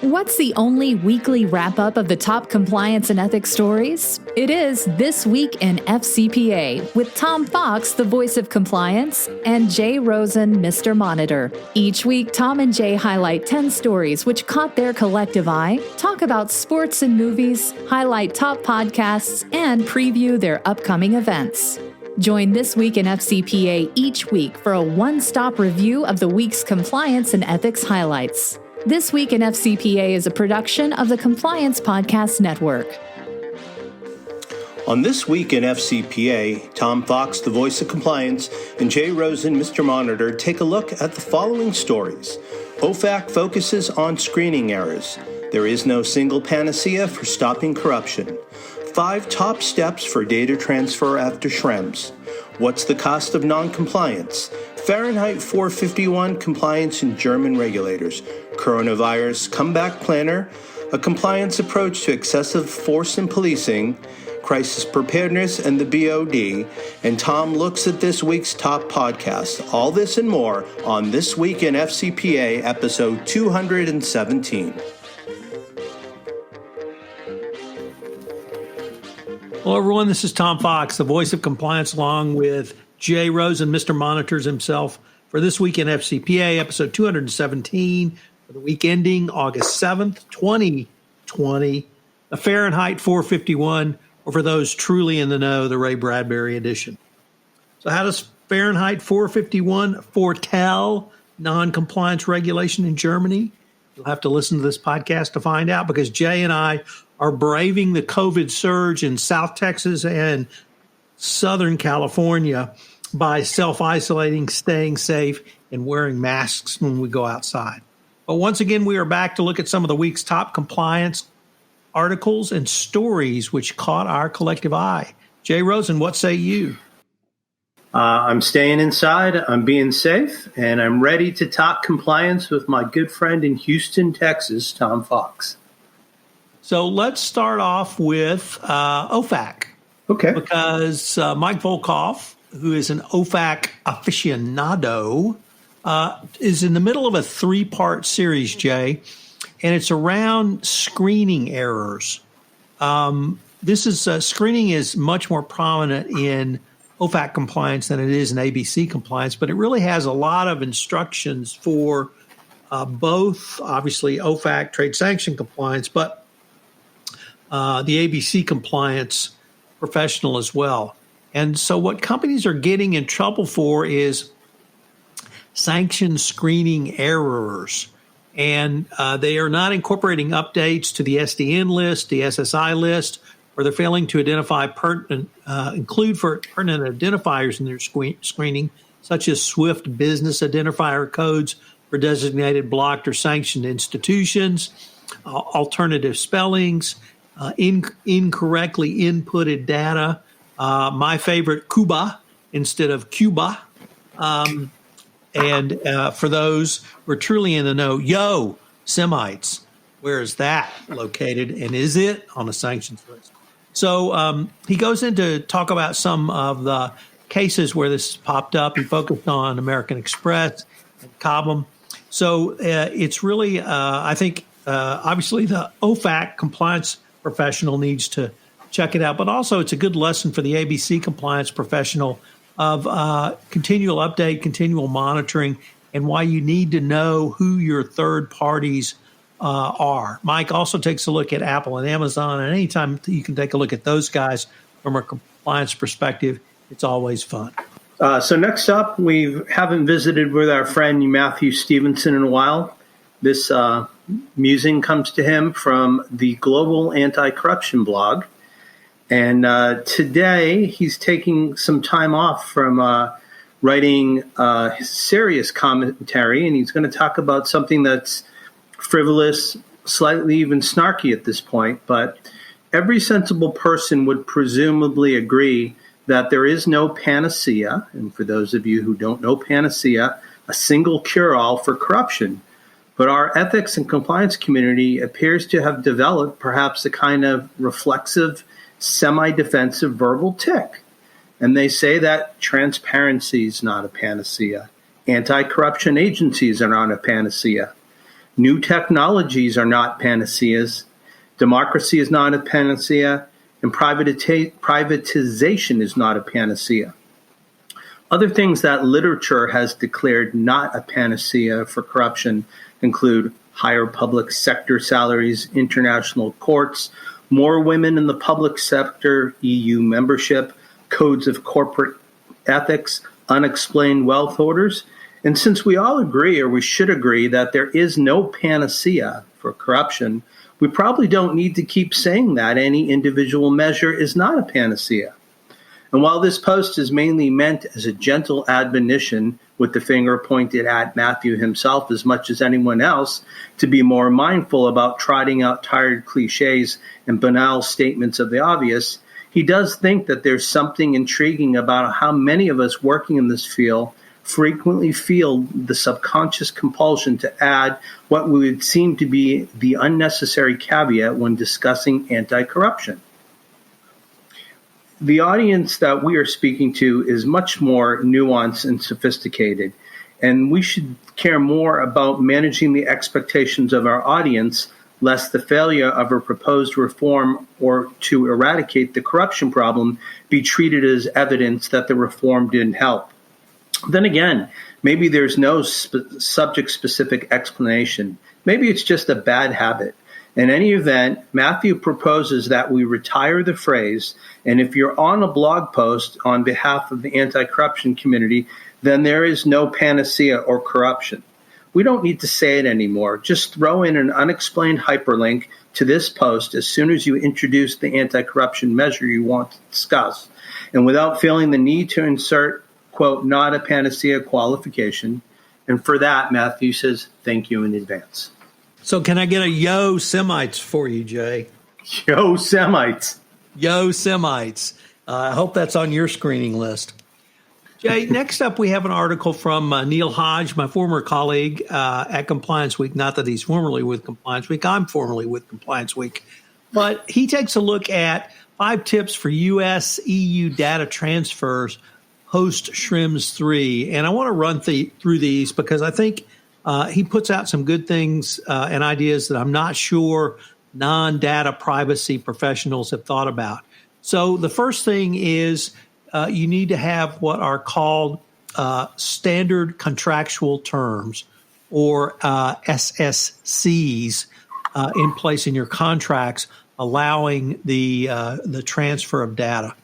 What's the only weekly wrap-up of the top compliance and ethics stories? It is This Week in FCPA with Tom Fox, the voice of compliance, and Jay Rosen, Mr. Monitor. Each week, Tom and Jay highlight 10 stories which caught their collective eye, talk about sports and movies, highlight top podcasts, and preview their upcoming events. Join This Week in FCPA each week for a one-stop review of the week's compliance and ethics highlights. This Week in FCPA is a production of the Compliance Podcast Network. On This Week in FCPA, Tom Fox, the voice of compliance, and Jay Rosen, Mr. Monitor, take a look at the following stories. OFAC focuses on screening errors. There is no single panacea for stopping corruption. 5 top steps for data transfer after Schrems. What's the cost of non-compliance? Fahrenheit 451 compliance in German regulators. Coronavirus comeback planner. A compliance approach to excessive force in policing. Crisis preparedness and the BOD. And Tom looks at this week's top podcasts. All this and more on This Week in FCPA, episode 217. Hello, everyone. This is Tom Fox, the voice of compliance, along with Jay Rosen, Mr. Monitors himself, for This Week in FCPA, episode 217, for the week ending August 7th, 2020, the Fahrenheit 451, or for those truly in the know, the Ray Bradbury edition. So how does Fahrenheit 451 foretell non-compliance regulation in Germany? You'll have to listen to this podcast to find out, because Jay and I are braving the COVID surge in South Texas and Southern California by self-isolating, staying safe, and wearing masks when we go outside. But once again, we are back to look at some of the week's top compliance articles and stories which caught our collective eye. Jay Rosen, what say you? I'm staying inside, I'm being safe, and I'm ready to talk compliance with my good friend in Houston, Texas, Tom Fox. So let's start off with OFAC. Okay. Because Mike Volkov, who is an OFAC aficionado, is in the middle of a 3-part series, Jay, and it's around screening errors. This is screening is much more prominent in OFAC compliance than it is in ABC compliance, but it really has a lot of instructions for both, obviously, OFAC trade sanction compliance, but the ABC compliance professional as well. And so what companies are getting in trouble for is sanction screening errors. And they are not incorporating updates to the SDN list, the SSI list, or they're failing to identify pertinent identifiers in their screening, such as SWIFT business identifier codes for designated blocked or sanctioned institutions, alternative spellings, incorrectly inputted data, my favorite, Cuba instead of Cuba. And for those who are truly in the know, Semites, where is that located? And is it on a sanctions list? So he goes in to talk about some of the cases where this has popped up. He focused on American Express and Cobham. So it's really, I think, obviously the OFAC compliance professional needs to check it out, but also it's a good lesson for the ABC compliance professional of continual update, continual monitoring, and why you need to know who your third parties are. Mike also takes a look at Apple and Amazon, and anytime you can take a look at those guys from a compliance perspective, it's always fun. So next up, we haven't visited with our friend Matthew Stevenson in a while. This musing comes to him from the Global Anti-Corruption blog. And today he's taking some time off from writing serious commentary, and he's going to talk about something that's frivolous, slightly even snarky at this point. But every sensible person would presumably agree that there is no panacea, and for those of you who don't know panacea, a single cure-all for corruption. But our ethics and compliance community appears to have developed perhaps a kind of reflexive, semi-defensive verbal tick. And they say that transparency is not a panacea. Anti-corruption agencies are not a panacea. New technologies are not panaceas. Democracy is not a panacea, and privatization is not a panacea. Other things that literature has declared not a panacea for corruption include higher public sector salaries, international courts, more women in the public sector, EU membership, codes of corporate ethics, unexplained wealth orders. And since we all agree, or we should agree, that there is no panacea for corruption, we probably don't need to keep saying that any individual measure is not a panacea. And while this post is mainly meant as a gentle admonition with the finger pointed at Matthew himself as much as anyone else to be more mindful about trotting out tired cliches and banal statements of the obvious, he does think that there's something intriguing about how many of us working in this field frequently feel the subconscious compulsion to add what would seem to be the unnecessary caveat when discussing anti-corruption. The audience that we are speaking to is much more nuanced and sophisticated, and we should care more about managing the expectations of our audience, lest the failure of a proposed reform or to eradicate the corruption problem be treated as evidence that the reform didn't help. Then again, maybe there's no subject-specific explanation. Maybe it's just a bad habit. In any event, Matthew proposes that we retire the phrase, and if you're on a blog post on behalf of the anti-corruption community, then there is no panacea or corruption. We don't need to say it anymore. Just throw in an unexplained hyperlink to this post as soon as you introduce the anti-corruption measure you want to discuss, and without feeling the need to insert, quote, not a panacea qualification. And for that, Matthew says, thank you in advance. So can I get a yo Semites for you, Jay? Yo Semites. Yo Semites. I hope that's on your screening list. Jay, next up we have an article from Neil Hodge, my former colleague at Compliance Week. Not that he's formerly with Compliance Week. I'm formerly with Compliance Week. But he takes a look at 5 tips for U.S.-EU data transfers post Schrems 3. And I want to run through these because I think he puts out some good things and ideas that I'm not sure non-data privacy professionals have thought about. So the first thing is you need to have what are called standard contractual terms, or SSCs, in place in your contracts, allowing the transfer of data.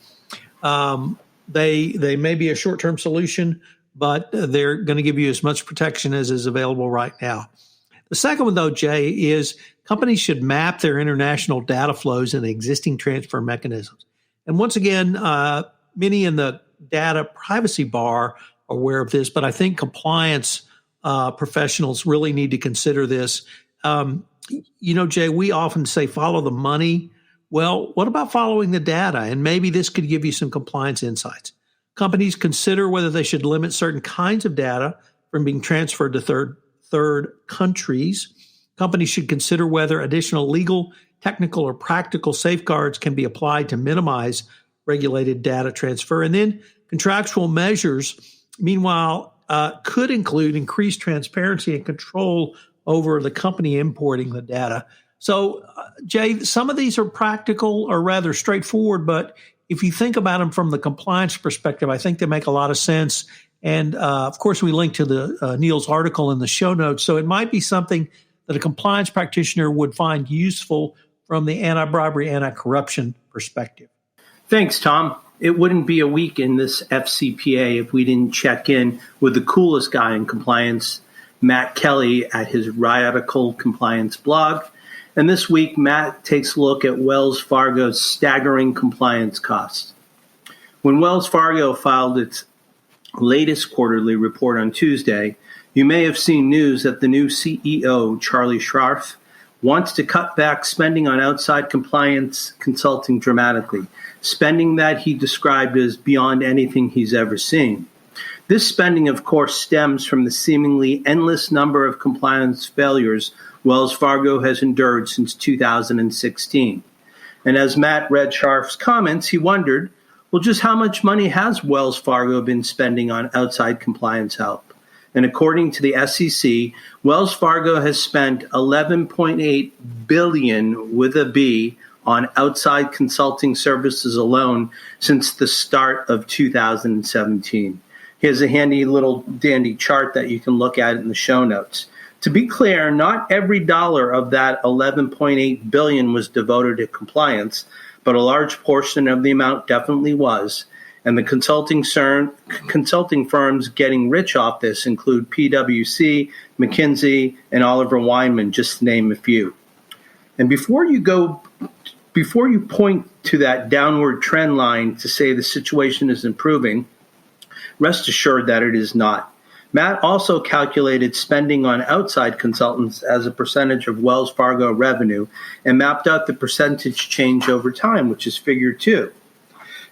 They may be a short-term solution, but they're going to give you as much protection as is available right now. The second one, though, Jay, is companies should map their international data flows and existing transfer mechanisms. And once again, many in the data privacy bar are aware of this, but I think compliance professionals really need to consider this. Jay, we often say follow the money. Well, what about following the data? And maybe this could give you some compliance insights. Companies consider whether they should limit certain kinds of data from being transferred to third countries. Companies should consider whether additional legal, technical, or practical safeguards can be applied to minimize regulated data transfer. And then contractual measures, meanwhile, could include increased transparency and control over the company importing the data. So, Jay, some of these are practical or rather straightforward, but if you think about them from the compliance perspective, I think they make a lot of sense. And, of course, we link to the Neil's article in the show notes. So it might be something that a compliance practitioner would find useful from the anti-bribery, anti-corruption perspective. Thanks, Tom. It wouldn't be a week in this FCPA if we didn't check in with the coolest guy in compliance, Matt Kelly, at his Radical Compliance blog. And this week, Matt takes a look at Wells Fargo's staggering compliance costs. When Wells Fargo filed its latest quarterly report on Tuesday, you may have seen news that the new CEO, Charlie Scharf, wants to cut back spending on outside compliance consulting dramatically, spending that he described as beyond anything he's ever seen. This spending, of course, stems from the seemingly endless number of compliance failures Wells Fargo has endured since 2016. And as Matt read Scharf's comments, he wondered, well, just how much money has Wells Fargo been spending on outside compliance help? And according to the SEC, Wells Fargo has spent $11.8 billion with a B on outside consulting services alone since the start of 2017. Here's a handy little dandy chart that you can look at in the show notes. To be clear, not every dollar of that $11.8 billion was devoted to compliance, but a large portion of the amount definitely was. And the consulting firms getting rich off this include PwC, McKinsey, and Oliver Wyman, just to name a few. And before you point to that downward trend line to say the situation is improving, rest assured that it is not. Matt also calculated spending on outside consultants as a percentage of Wells Fargo revenue and mapped out the percentage change over time, which is figure 2.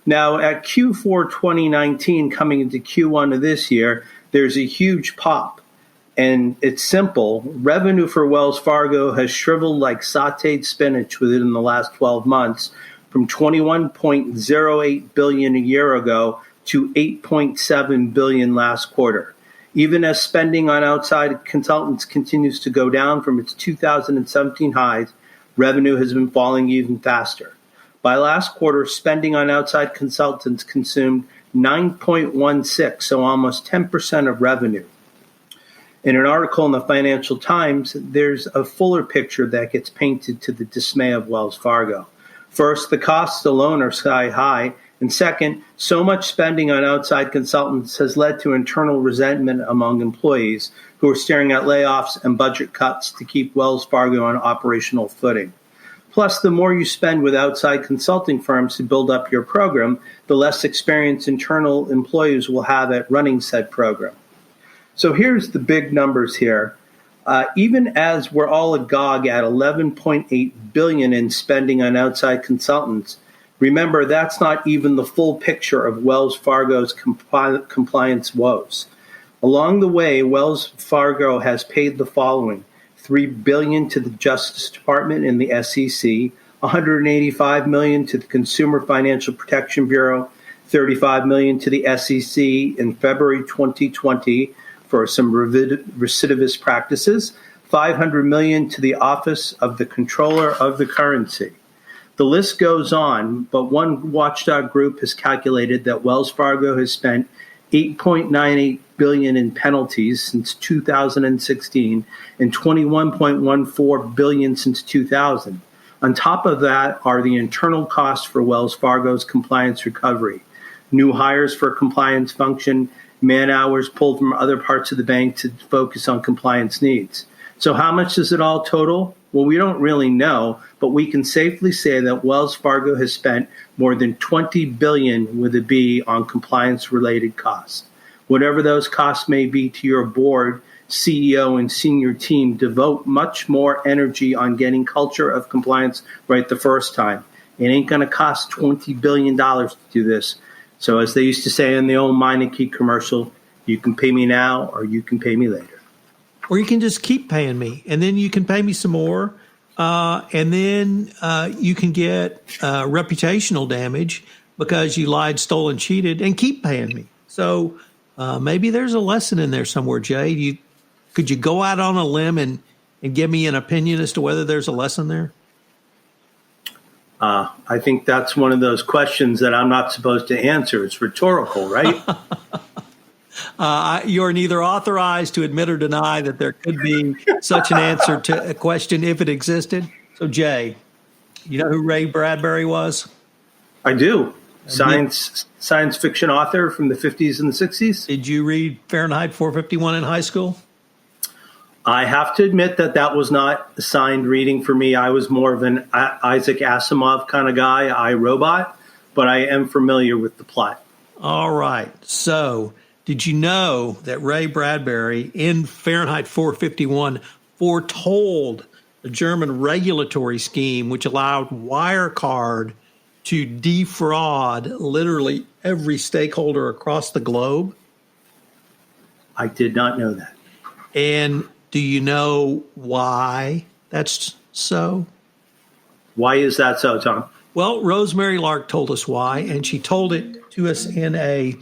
Now, at Q4 2019 coming into Q1 of this year, there's a huge pop. And it's simple. Revenue for Wells Fargo has shriveled like sauteed spinach within the last 12 months from $21.08 billion a year ago to $8.7 billion last quarter. Even as spending on outside consultants continues to go down from its 2017 highs, revenue has been falling even faster. By last quarter, spending on outside consultants consumed 9.16, so almost 10% of revenue. In an article in the Financial Times, there's a fuller picture that gets painted to the dismay of Wells Fargo. First, the costs alone are sky high. And second, so much spending on outside consultants has led to internal resentment among employees who are staring at layoffs and budget cuts to keep Wells Fargo on operational footing. Plus, the more you spend with outside consulting firms to build up your program, the less experience internal employees will have at running said program. So here's the big numbers here. Even as we're all agog at $11.8 billion in spending on outside consultants, remember that's not even the full picture of Wells Fargo's compliance woes. Along the way, Wells Fargo has paid the following: $3 billion to the Justice Department and the SEC, $185 million to the Consumer Financial Protection Bureau, $35 million to the SEC in February 2020 for some recidivist practices, $500 million to the Office of the Comptroller of the Currency. The list goes on, but one watchdog group has calculated that Wells Fargo has spent $8.98 billion in penalties since 2016 and $21.14 billion since 2000. On top of that are the internal costs for Wells Fargo's compliance recovery, new hires for compliance function, man hours pulled from other parts of the bank to focus on compliance needs. So how much does it all total? Well, we don't really know, but we can safely say that Wells Fargo has spent more than $20 billion with a B on compliance-related costs. Whatever those costs may be to your board, CEO, and senior team, devote much more energy on getting culture of compliance right the first time. It ain't going to cost $20 billion to do this. So as they used to say in the old Meineke commercial, you can pay me now or you can pay me later. Or you can just keep paying me, and then you can pay me some more, and then you can get reputational damage because you lied, stole, and cheated, and keep paying me. So maybe there's a lesson in there somewhere, Jay. Could you go out on a limb and give me an opinion as to whether there's a lesson there? I think that's one of those questions that I'm not supposed to answer. It's rhetorical, right? You're neither authorized to admit or deny that there could be such an answer to a question if it existed. So, Jay, you know who Ray Bradbury was? I do. Science fiction author from the 50s and the 60s. Did you read Fahrenheit 451 in high school? I have to admit that was not assigned reading for me. I was more of an Isaac Asimov kind of guy, iRobot, but I am familiar with the plot. All right. So, did you know that Ray Bradbury in Fahrenheit 451 foretold a German regulatory scheme which allowed Wirecard to defraud literally every stakeholder across the globe? I did not know that. And do you know why that's so? Why is that so, Tom? Well, Rosemary Lark told us why, and she told it to us in a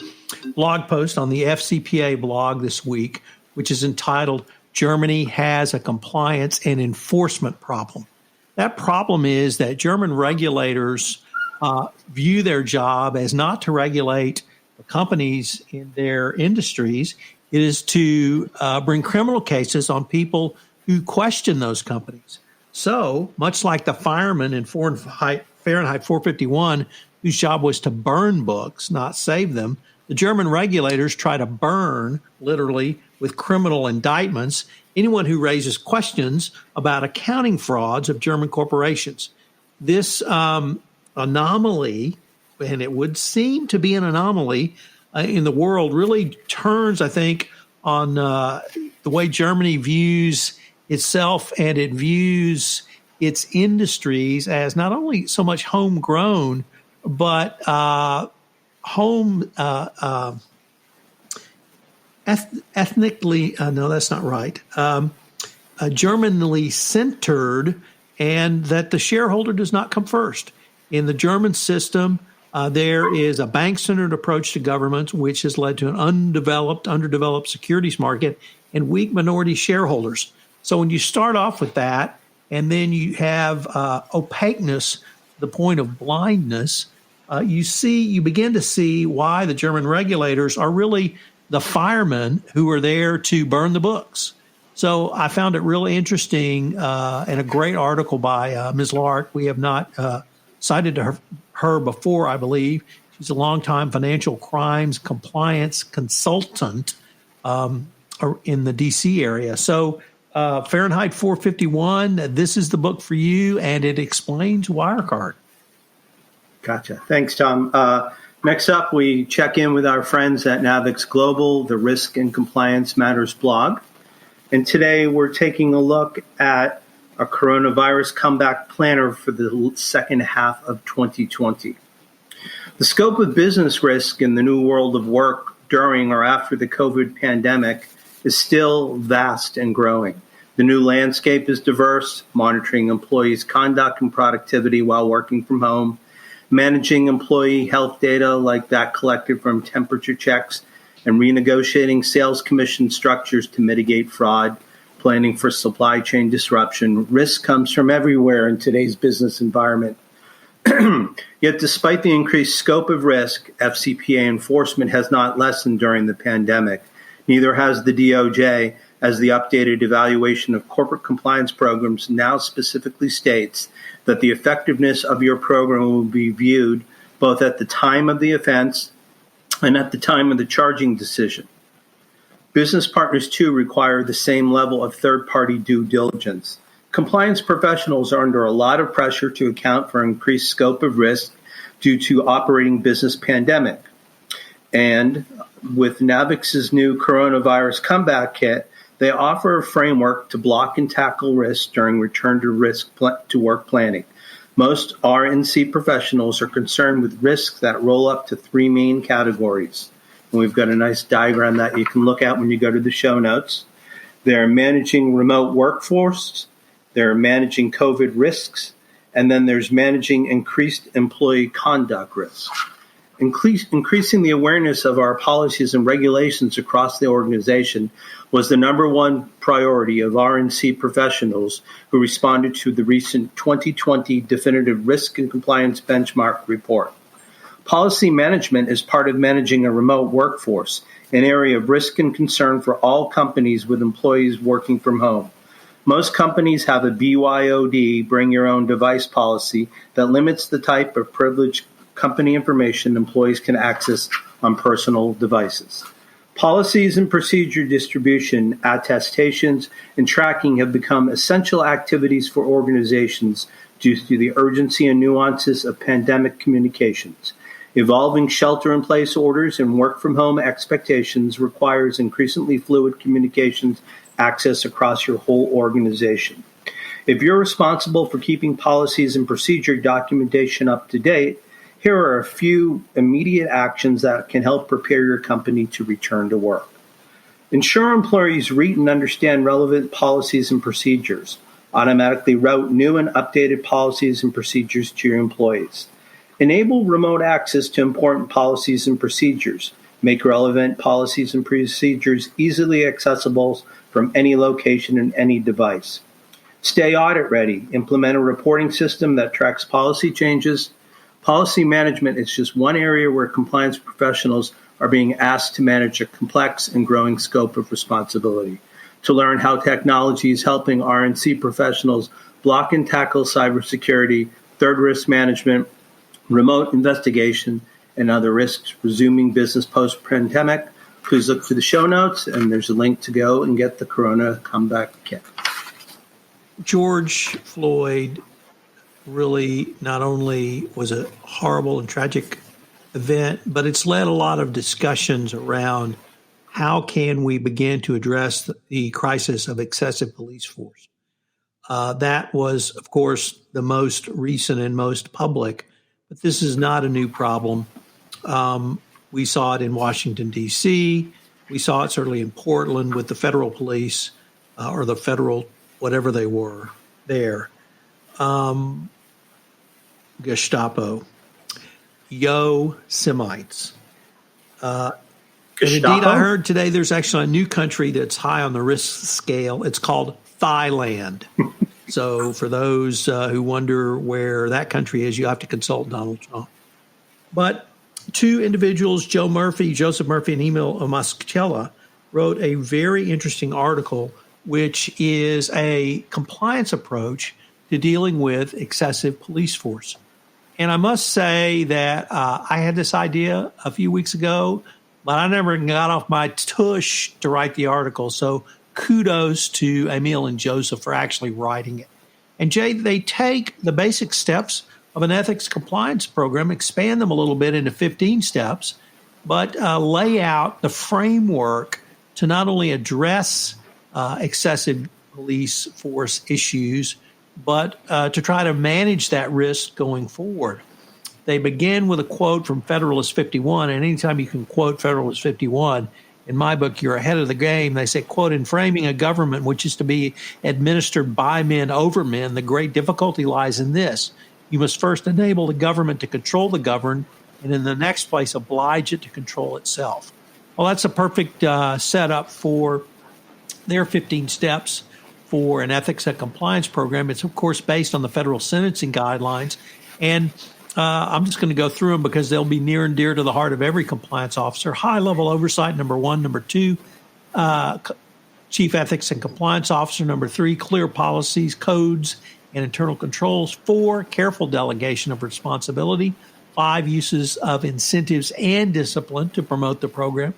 blog post on the FCPA blog this week. which is entitled Germany Has a Compliance and Enforcement Problem. That problem is that German regulators view their job as not to regulate the companies in their industries. It is to bring criminal cases on people who question those companies. So, much like the fireman in Fahrenheit 451, whose job was to burn books, not save them, the German regulators try to burn, literally, with criminal indictments, anyone who raises questions about accounting frauds of German corporations. This anomaly, and it would seem to be an anomaly in the world, really turns, I think, on the way Germany views itself, and it views its industries as not only so much homegrown, but ethnically, no, that's not right, Germanly centered, and that the shareholder does not come first. In the German system, there is a bank-centered approach to government, which has led to an underdeveloped securities market and weak minority shareholders. So when you start off with that, and then you have opaqueness, the point of blindness, you begin to see why the German regulators are really the firemen who are there to burn the books. So I found it really interesting and a great article by Ms. Lark. We have not cited her before, I believe. She's a longtime financial crimes compliance consultant in the D.C. area. So Fahrenheit 451, this is the book for you, and it explains Wirecard. Gotcha. Thanks, Tom. Next up, we check in with our friends at Navix Global, the Risk and Compliance Matters blog. And today we're taking a look at a coronavirus comeback planner for the second half of 2020. The scope of business risk in the new world of work during or after the COVID pandemic is still vast and growing. The new landscape is diverse, monitoring employees' conduct and productivity while working from home, managing employee health data like that collected from temperature checks, and renegotiating sales commission structures to mitigate fraud, planning for supply chain disruption. Risk comes from everywhere in today's business environment. Yet despite the increased scope of risk, FCPA enforcement has not lessened during the pandemic. Neither has the DOJ, as the updated evaluation of corporate compliance programs now specifically states that the effectiveness of your program will be viewed both at the time of the offense and at the time of the charging decision. Business partners, too, require the same level of third-party due diligence. Compliance professionals are under a lot of pressure to account for increased scope of risk due to operating business pandemic. And with Navix's new coronavirus comeback kit, they offer a framework to block and tackle risks during return to work planning. Most R&C professionals are concerned with risks that roll up to three main categories. And we've got a nice diagram that you can look at when you go to the show notes. They're managing remote workforce, they're managing COVID risks, and then there's managing increased employee conduct risks. Increasing the awareness of our policies and regulations across the organization was the number one priority of R&C professionals who responded to the recent 2020 Definitive Risk and Compliance Benchmark Report. Policy management is part of managing a remote workforce, an area of risk and concern for all companies with employees working from home. Most companies have a BYOD, bring your own device policy, that limits the type of privileged company information employees can access on personal devices. Policies and procedure distribution, attestations, and tracking have become essential activities for organizations due to the urgency and nuances of pandemic communications. Evolving shelter-in-place orders and work-from-home expectations requires increasingly fluid communications access across your whole organization. If you're responsible for keeping policies and procedure documentation up to date, here are a few immediate actions that can help prepare your company to return to work. Ensure employees read and understand relevant policies and procedures. Automatically route new and updated policies and procedures to your employees. Enable remote access to important policies and procedures. make relevant policies and procedures easily accessible from any location and any device. Stay audit ready. Implement a reporting system that tracks policy changes. Policy management is just one area where compliance professionals are being asked to manage a complex and growing scope of responsibility. To learn how technology is helping R&C professionals block and tackle cybersecurity, third risk management, remote investigation, and other risks resuming business post-pandemic, please look for the show notes, and there's a link to go and get the Corona Comeback Kit. George Floyd really not only was a horrible and tragic event, but it's led a lot of discussions around how can we begin to address the crisis of excessive police force. That was, of course, the most recent and most public, but this is not a new problem. We saw it in Washington, D.C. We saw it certainly in Portland with the federal police or the federal, whatever they were there. Gestapo, Semites. And indeed, I heard today there's actually a new country that's high on the risk scale. It's called Thailand. So for those who wonder where that country is, you have to consult Donald Trump. But two individuals, Joseph Murphy, and Emil Mascella, wrote a very interesting article, which is a compliance approach to dealing with excessive police force. And I must say that I had this idea a few weeks ago, but I never got off my tush to write the article. So kudos to Emil and Joseph for actually writing it. And Jay, they take the basic steps of an ethics compliance program, expand them a little bit into 15 steps, but lay out the framework to not only address excessive police force issues, but to try to manage that risk going forward. They begin with a quote from Federalist 51, and anytime you can quote Federalist 51, in my book, you're ahead of the game. They say, quote, in framing a government which is to be administered by men over men, the great difficulty lies in this. You must first enable the government to control the governed, and in the next place, oblige it to control itself. Well, that's a perfect setup for their 15 steps for an ethics and compliance program. It's, of course, based on the federal sentencing guidelines. And I'm just going to go through them because they'll be near and dear to the heart of every compliance officer. High-level oversight, number one. Number two, chief ethics and compliance officer. Number three, clear policies, codes, and internal controls. 4, careful delegation of responsibility. 5, uses of incentives and discipline to promote the program.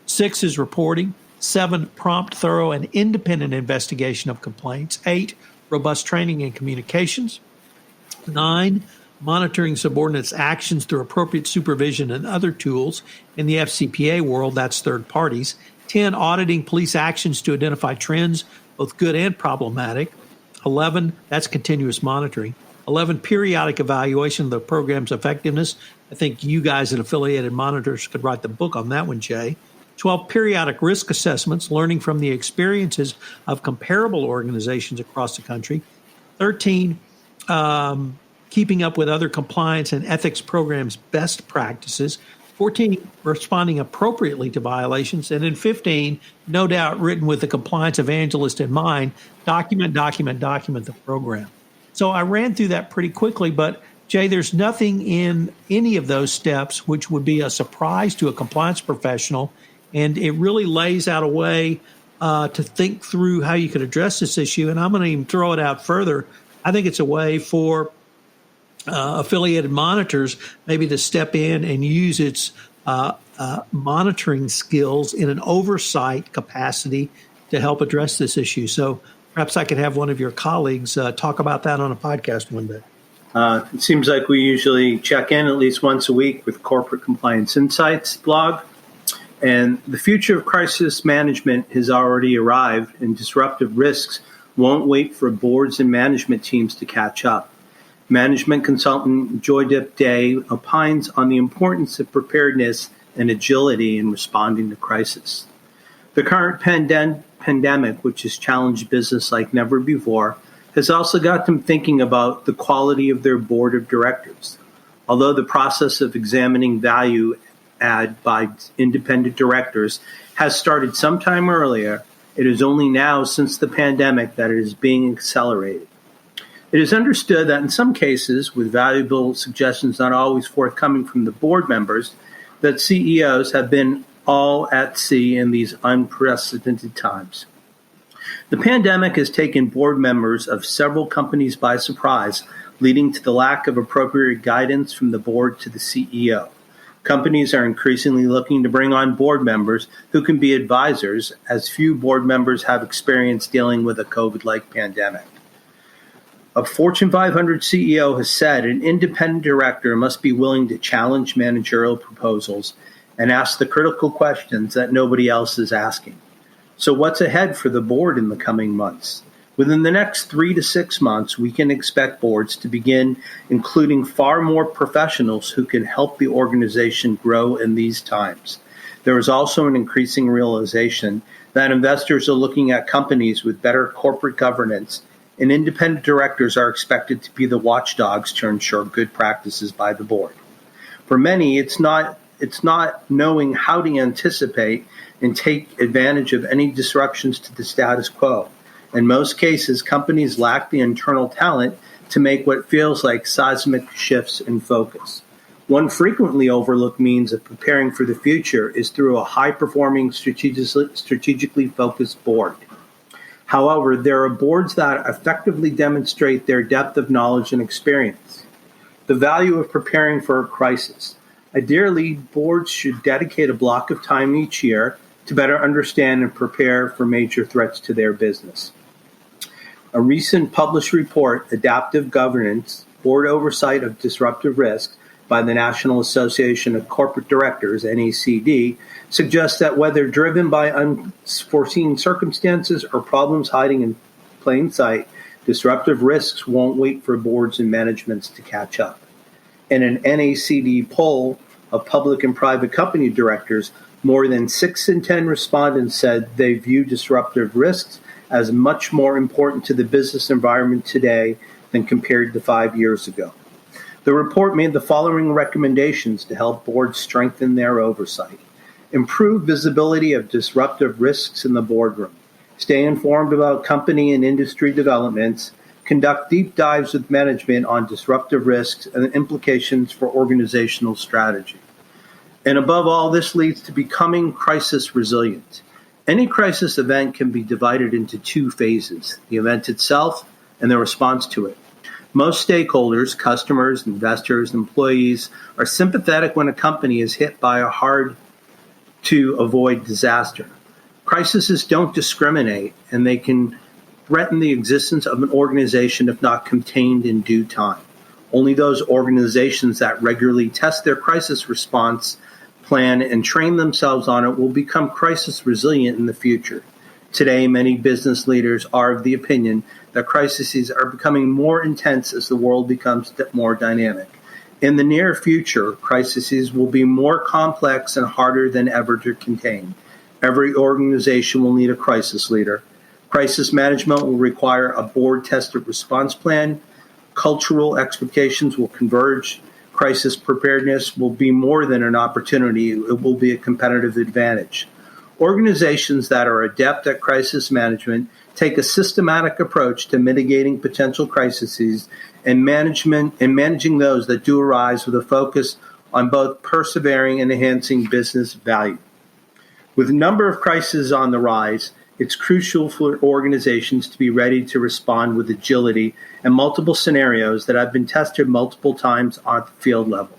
6 is reporting. 7, prompt, thorough, and independent investigation of complaints. 8, robust training and communications. 9, monitoring subordinates' actions through appropriate supervision and other tools. In the FCPA world, that's third parties. 10, auditing police actions to identify trends, both good and problematic. 11, that's continuous monitoring. 11, periodic evaluation of the program's effectiveness. I think you guys at Affiliated Monitors could write the book on that one, Jay. 12, periodic risk assessments, learning from the experiences of comparable organizations across the country. 13, keeping up with other compliance and ethics programs' best practices. 14, responding appropriately to violations. And then 15, no doubt written with the compliance evangelist in mind, document the program. So I ran through that pretty quickly, but Jay, there's nothing in any of those steps which would be a surprise to a compliance professional. And it really lays out a way to think through how you could address this issue. And I'm going to even throw it out further. I think it's a way for Affiliated Monitors maybe to step in and use its monitoring skills in an oversight capacity to help address this issue. So perhaps I could have one of your colleagues talk about that on a podcast one day. It seems like we usually check in at least once a week with Corporate Compliance Insights blog. And the future of crisis management has already arrived, and disruptive risks won't wait for boards and management teams to catch up. Management consultant Joydip Day opines on the importance of preparedness and agility in responding to crisis. The current pandemic, which has challenged business like never before, has also got them thinking about the quality of their board of directors. Although the process of examining value ad by independent directors has started sometime earlier, it is only now since the pandemic that it is being accelerated. It is understood that in some cases, with valuable suggestions not always forthcoming from the board members, that CEOs have been all at sea in these unprecedented times. The pandemic has taken board members of several companies by surprise, leading to the lack of appropriate guidance from the board to the CEO. Companies are increasingly looking to bring on board members who can be advisors, as few board members have experience dealing with a COVID-like pandemic. A Fortune 500 CEO has said an independent director must be willing to challenge managerial proposals and ask the critical questions that nobody else is asking. So what's ahead for the board in the coming months? Within the next 3 to 6 months, we can expect boards to begin including far more professionals who can help the organization grow in these times. There is also an increasing realization that investors are looking at companies with better corporate governance, and independent directors are expected to be the watchdogs to ensure good practices by the board. For many, it's not knowing how to anticipate and take advantage of any disruptions to the status quo. In most cases, companies lack the internal talent to make what feels like seismic shifts in focus. One frequently overlooked means of preparing for the future is through a high-performing, strategically focused board. However, there are boards that effectively demonstrate their depth of knowledge and experience. The value of preparing for a crisis. Ideally, boards should dedicate a block of time each year to better understand and prepare for major threats to their business. A recent published report, Adaptive Governance, Board Oversight of Disruptive Risks, by the National Association of Corporate Directors, NACD, suggests that whether driven by unforeseen circumstances or problems hiding in plain sight, disruptive risks won't wait for boards and managements to catch up. In an NACD poll of public and private company directors, more than 6 in 10 respondents said they view disruptive risks as much more important to the business environment today than compared to 5 years ago. The report made the following recommendations to help boards strengthen their oversight. Improve visibility of disruptive risks in the boardroom. Stay informed about company and industry developments. Conduct deep dives with management on disruptive risks and the implications for organizational strategy. And above all, this leads to becoming crisis resilient. Any crisis event can be divided into 2 phases, the event itself and the response to it. Most stakeholders, customers, investors, employees, are sympathetic when a company is hit by a hard-to-avoid disaster. Crises don't discriminate, and they can threaten the existence of an organization if not contained in due time. Only those organizations that regularly test their crisis response plan and train themselves on it will become crisis resilient in the future. Today, many business leaders are of the opinion that crises are becoming more intense as the world becomes more dynamic. In the near future, crises will be more complex and harder than ever to contain. Every organization will need a crisis leader. Crisis management will require a board-tested response plan. Cultural expectations will converge. Crisis preparedness will be more than an opportunity. It will be a competitive advantage. Organizations that are adept at crisis management take a systematic approach to mitigating potential crises and managing those that do arise with a focus on both persevering and enhancing business value. With a number of crises on the rise, it's crucial for organizations to be ready to respond with agility and multiple scenarios that have been tested multiple times at the field level.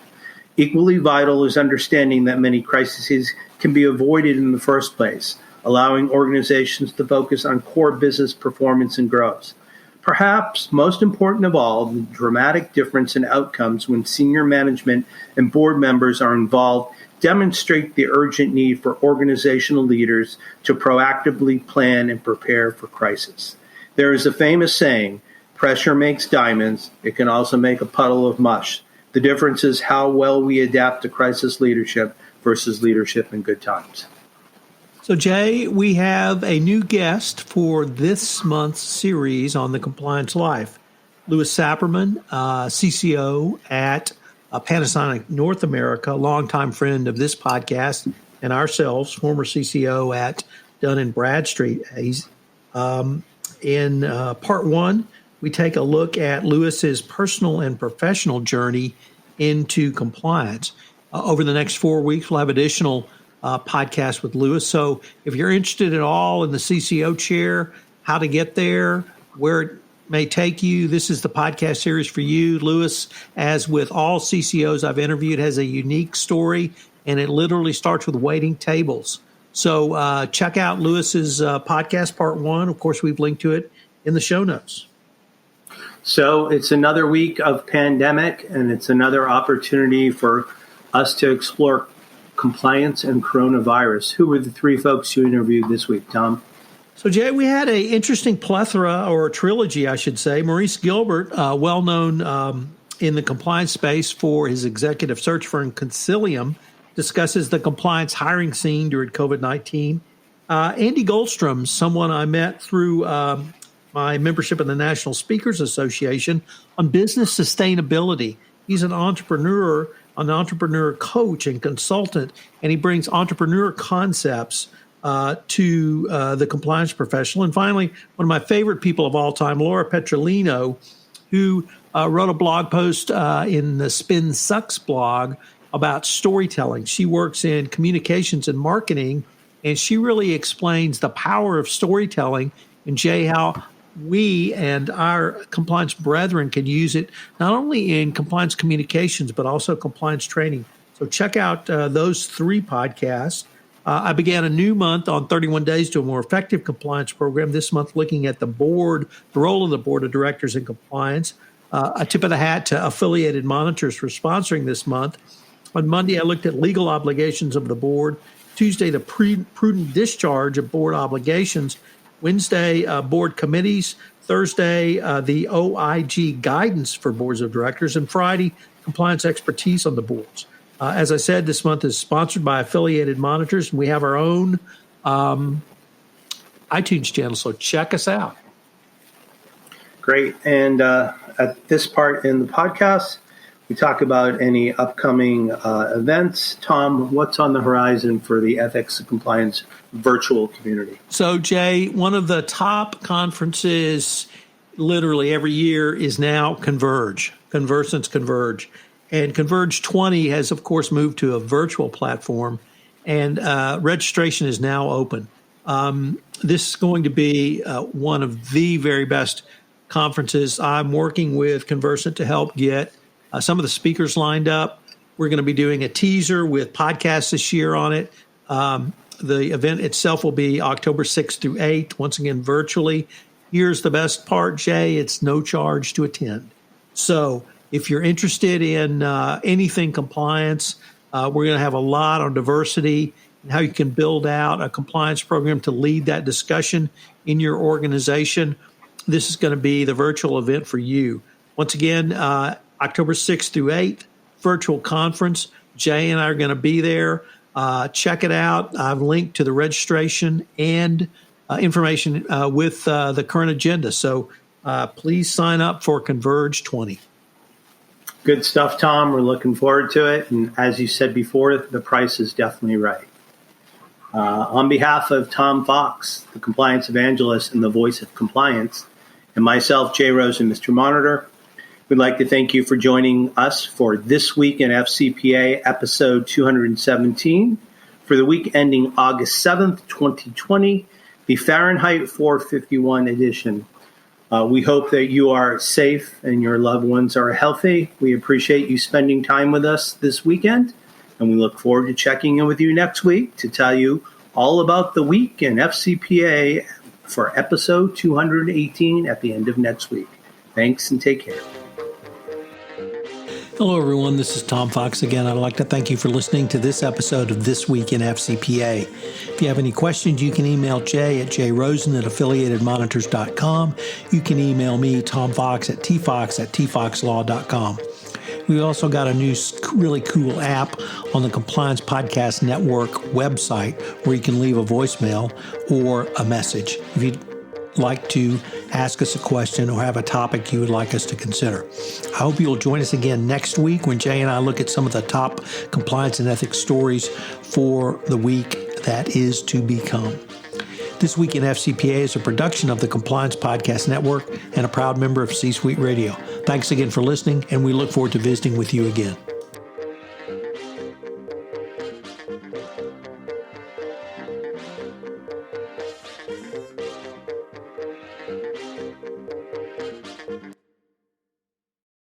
Equally vital is understanding that many crises can be avoided in the first place, allowing organizations to focus on core business performance and growth. Perhaps most important of all, the dramatic difference in outcomes when senior management and board members are involved demonstrate the urgent need for organizational leaders to proactively plan and prepare for crisis. There is a famous saying, pressure makes diamonds. It can also make a puddle of mush. The difference is how well we adapt to crisis leadership versus leadership in good times. So, Jay, we have a new guest for this month's series on the Compliance Life. Louis Sapperman, CCO at Panasonic North America, longtime friend of this podcast and ourselves, former CCO at Dun & Bradstreet. In part one, we take a look at Lewis's personal and professional journey into compliance. Over the next 4 weeks, we'll have additional podcasts with Lewis. So if you're interested at all in the CCO chair, how to get there, where it may take you, this is the podcast series for you. Lewis, as with all CCOs I've interviewed, has a unique story, and it literally starts with waiting tables. So check out Lewis's podcast, part one. Of course, we've linked to it in the show notes. So it's another week of pandemic, and it's another opportunity for us to explore compliance and coronavirus. Who were the three folks you interviewed this week, Tom? So, Jay, we had an interesting plethora, or a trilogy, I should say. Maurice Gilbert, well known in the compliance space for his executive search firm Concilium, discusses the compliance hiring scene during COVID-19. Andy Goldstrom, someone I met through my membership in the National Speakers Association, on business sustainability. He's an entrepreneur coach and consultant, and he brings entrepreneur concepts to the compliance professional. And finally, one of my favorite people of all time, Laura Petrolino, who wrote a blog post in the Spin Sucks blog about storytelling. She works in communications and marketing, and she really explains the power of storytelling, and Jay, how we and our compliance brethren can use it not only in compliance communications, but also compliance training. So check out those three podcasts. I began a new month on 31 Days to a More Effective Compliance Program, this month looking at the role of the board of directors in compliance. A tip of the hat to Affiliated Monitors for sponsoring this month. On Monday, I looked at legal obligations of the board. Tuesday, the prudent discharge of board obligations. Wednesday, board committees. Thursday, the OIG guidance for boards of directors. And Friday, compliance expertise on the boards. As I said, this month is sponsored by Affiliated Monitors, and we have our own iTunes channel, so check us out. Great. And at this part in the podcast, we talk about any upcoming events. Tom, what's on the horizon for the ethics and compliance virtual community? So, Jay, one of the top conferences literally every year is now Converge, Conversant's Converge. And Converge 20 has, of course, moved to a virtual platform, and registration is now open. This is going to be one of the very best conferences. I'm working with Conversant to help get some of the speakers lined up. We're going to be doing a teaser with podcasts this year on it. The event itself will be October 6th through 8th, once again, virtually. Here's the best part, Jay. It's no charge to attend. So if you're interested in anything compliance, we're going to have a lot on diversity and how you can build out a compliance program to lead that discussion in your organization. This is going to be the virtual event for you. Once again, October 6th through 8th, virtual conference. Jay and I are going to be there. Check it out. I've linked to the registration and information with the current agenda. So please sign up for Converge 20. Good stuff, Tom. We're looking forward to it. And as you said before, the price is definitely right. On behalf of Tom Fox, the compliance evangelist and the voice of compliance, and myself, Jay Rosen, Mr. Monitor, we'd like to thank you for joining us for This Week in FCPA, episode 217, for the week ending August 7th, 2020, the Fahrenheit 451 edition. We hope that you are safe and your loved ones are healthy. We appreciate you spending time with us this weekend, and we look forward to checking in with you next week to tell you all about the week in FCPA for episode 218 at the end of next week. Thanks and take care. Hello, everyone. This is Tom Fox again. I'd like to thank you for listening to this episode of This Week in FCPA. If you have any questions, you can email Jay at jrosen@affiliatedmonitors.com. You can email me, Tom Fox, at tfox@tfoxlaw.com. We also got a new really cool app on the Compliance Podcast Network website where you can leave a voicemail or a message. If you like to ask us a question or have a topic you would like us to consider. I hope you'll join us again next week when Jay and I look at some of the top compliance and ethics stories for the week that is to become. This Week in FCPA is a production of the Compliance Podcast Network and a proud member of C-Suite Radio. Thanks again for listening, and we look forward to visiting with you again.